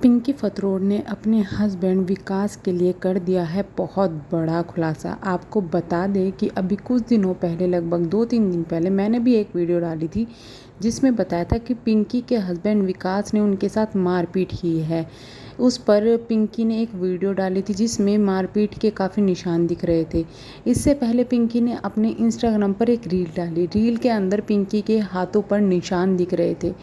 पिंकी फतरोड ने अपने हस्बैंड विकास के लिए कर दिया है बहुत बड़ा खुलासा। आपको बता दें कि अभी कुछ दिनों पहले, लगभग 2-3 दिन पहले, मैंने भी एक वीडियो डाली थी जिसमें बताया था कि पिंकी के हस्बैंड विकास ने उनके साथ मारपीट की है। उस पर पिंकी ने एक वीडियो डाली थी जिसमें मारपीट के काफ़ी निशान दिख रहे थे। इससे पहले पिंकी ने अपने इंस्टाग्राम पर एक रील डाली। रील के अंदर पिंकी के हाथों पर निशान दिख रहे थे,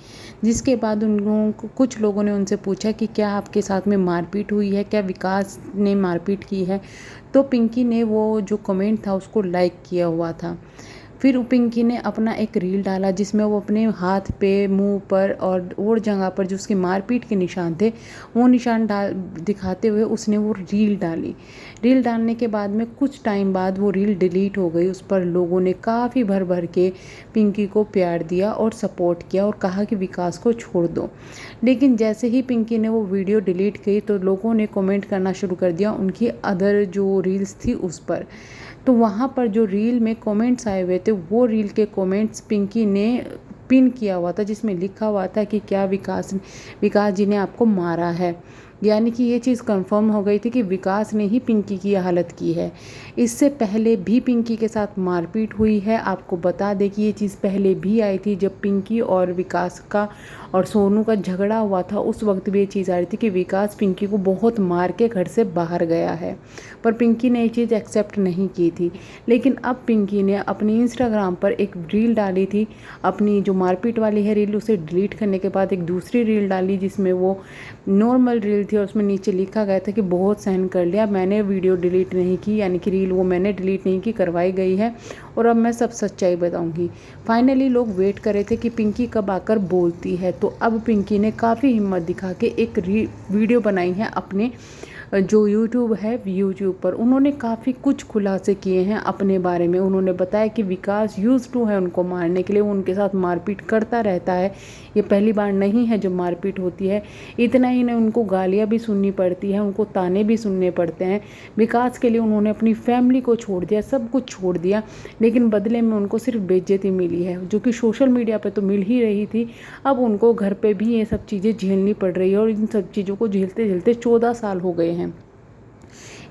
जिसके बाद उन लोगों को, कुछ लोगों ने उनसे पूछा कि क्या आपके साथ में मारपीट हुई है, क्या विकास ने मारपीट की है। तो पिंकी ने वो जो कमेंट था उसको लाइक किया हुआ था। फिर पिंकी ने अपना एक रील डाला जिसमें वो अपने हाथ पे, मुंह पर और जगह पर जो उसकी मारपीट के निशान थे वो निशान दिखाते हुए उसने वो रील डाली। रील डालने के बाद में कुछ टाइम बाद वो रील डिलीट हो गई। उस पर लोगों ने काफ़ी भर भर के पिंकी को प्यार दिया और सपोर्ट किया और कहा कि विकास को छोड़ दो। लेकिन जैसे ही पिंकी ने वो वीडियो डिलीट की तो लोगों ने कमेंट करना शुरू कर दिया उनकी अदर जो रील्स थी उस पर। तो वहाँ पर जो रील में कमेंट्स आए हुए थे वो रील के कमेंट्स पिंकी ने पिन किया हुआ था, जिसमें लिखा हुआ था कि क्या विकास जी ने आपको मारा है। यानी कि ये चीज़ कंफर्म हो गई थी कि विकास ने ही पिंकी की हालत की है। इससे पहले भी पिंकी के साथ मारपीट हुई है। आपको बता दें कि ये चीज़ पहले भी आई थी जब पिंकी और विकास का और सोनू का झगड़ा हुआ था। उस वक्त भी ये चीज़ आ रही थी कि विकास पिंकी को बहुत मार के घर से बाहर गया है, पर पिंकी ने ये चीज़ एक्सेप्ट नहीं की थी। लेकिन अब पिंकी ने अपनी इंस्टाग्राम पर एक रील डाली थी, अपनी जो मारपीट वाली है रील, उसे डिलीट करने के बाद एक दूसरी रील डाली जिसमें वो नॉर्मल रील थी और उसमें नीचे लिखा गया था कि बहुत सहन कर लिया, मैंने वीडियो डिलीट नहीं की, यानी कि रील वो मैंने डिलीट नहीं की, करवाई गई है और अब मैं सब सच्चाई बताऊंगी। फाइनली लोग वेट कर रहे थे कि पिंकी कब आकर बोलती है, तो अब पिंकी ने काफ़ी हिम्मत दिखा के एक वीडियो बनाई है अपने जो यूट्यूब है यूट्यूब पर। उन्होंने काफ़ी कुछ खुलासे किए हैं अपने बारे में। उन्होंने बताया कि विकास यूज़ टू है उनको मारने के लिए, वो उनके साथ मारपीट करता रहता है, ये पहली बार नहीं है जो मारपीट होती है। इतना ही नहीं, उनको गालियाँ भी सुननी पड़ती हैं, उनको ताने भी सुनने पड़ते हैं। विकास के लिए उन्होंने अपनी फैमिली को छोड़ दिया, सब कुछ छोड़ दिया, लेकिन बदले में उनको सिर्फ बेइज्जती मिली है, जो कि सोशल मीडिया पर तो मिल ही रही थी। अब उनको घर पे भी ये सब चीज़ें झेलनी पड़ रही है और इन सब चीज़ों को झेलते झेलते 14 साल हो गए हैं।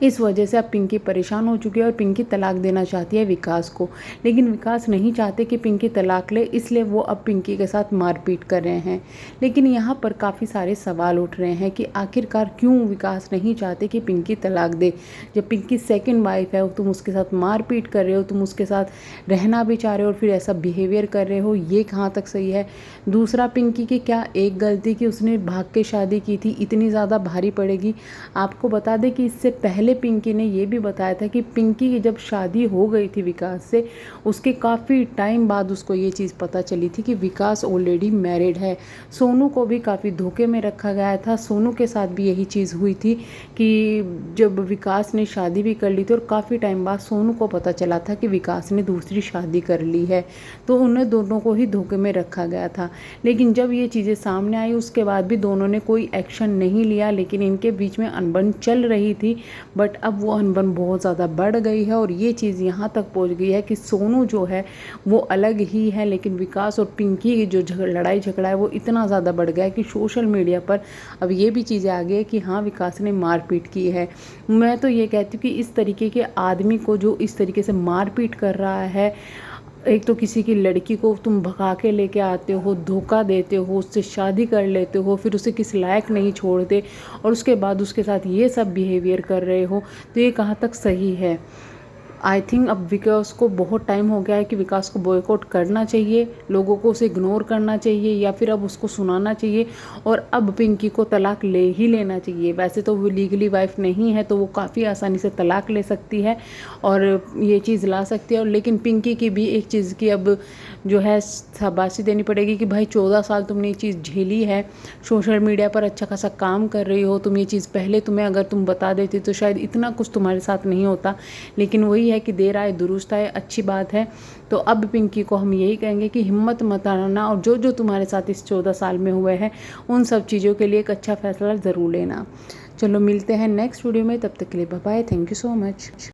इस वजह से अब पिंकी परेशान हो चुकी है और पिंकी तलाक देना चाहती है विकास को, लेकिन विकास नहीं चाहते कि पिंकी तलाक ले, इसलिए वो अब पिंकी के साथ मारपीट कर रहे हैं। लेकिन यहाँ पर काफ़ी सारे सवाल उठ रहे हैं कि आखिरकार क्यों विकास नहीं चाहते कि पिंकी तलाक दे। जब पिंकी सेकंड वाइफ है, तुम उसके साथ मारपीट कर रहे हो, तुम उसके साथ रहना भी चाह रहे हो और फिर ऐसा बिहेवियर कर रहे हो, ये कहाँ तक सही है। दूसरा, पिंकी की क्या एक गलती कि उसने भाग के शादी की थी, इतनी ज़्यादा भारी पड़ेगी। आपको बता दें कि इससे पहले पिंकी ने ये भी बताया था कि पिंकी की जब शादी हो गई थी विकास से, उसके काफ़ी टाइम बाद उसको ये चीज़ पता चली थी कि विकास ऑलरेडी मैरिड है। सोनू को भी काफ़ी धोखे में रखा गया था। सोनू के साथ भी यही चीज़ हुई थी कि जब विकास ने शादी भी कर ली थी और काफ़ी टाइम बाद सोनू को पता चला था कि विकास ने दूसरी शादी कर ली है, तो उन्हें दोनों को ही धोखे में रखा गया था। लेकिन जब ये चीज़ें सामने आई उसके बाद भी दोनों ने कोई एक्शन नहीं लिया, लेकिन इनके बीच में अनबन चल रही थी। बट अब वो अनबन बहुत ज़्यादा बढ़ गई है और ये चीज़ यहाँ तक पहुँच गई है कि सोनू जो है वो अलग ही है, लेकिन विकास और पिंकी की जो लड़ाई झगड़ा है वो इतना ज़्यादा बढ़ गया है कि सोशल मीडिया पर अब ये भी चीज़ें आ गई है कि हाँ, विकास ने मारपीट की है। मैं तो ये कहती हूँ कि इस तरीके के आदमी को जो इस तरीके से मारपीट कर रहा है, एक तो किसी की लड़की को तुम भगा के लेके आते हो, धोखा देते हो, उससे शादी कर लेते हो, फिर उसे किस लायक नहीं छोड़ते और उसके बाद उसके साथ ये सब बिहेवियर कर रहे हो, तो ये कहाँ तक सही है। आई थिंक अब विकास को बहुत टाइम हो गया है कि विकास को बॉयकॉट करना चाहिए, लोगों को उसे इग्नोर करना चाहिए या फिर अब उसको सुनाना चाहिए और अब पिंकी को तलाक ले ही लेना चाहिए। वैसे तो वो लीगली वाइफ नहीं है, तो वो काफ़ी आसानी से तलाक ले सकती है और ये चीज़ ला सकती है। और लेकिन पिंकी की भी एक चीज़ की अब जो है शाबाशी देनी पड़ेगी कि भाई 14 साल तुमने ये चीज़ झेली है, सोशल मीडिया पर अच्छा खासा काम कर रही हो तुम। ये चीज़ पहले तुम्हें अगर तुम बता देती तो शायद इतना कुछ तुम्हारे साथ नहीं होता, लेकिन वही है कि देर आए दुरुस्त आए, अच्छी बात है। तो अब पिंकी को हम यही कहेंगे कि हिम्मत मत हारना और जो जो तुम्हारे साथ इस 14 साल में हुए हैं उन सब चीज़ों के लिए एक अच्छा फैसला ज़रूर लेना। चलो मिलते हैं नेक्स्ट वीडियो में, तब तक के लिए bye bye, thank you so much.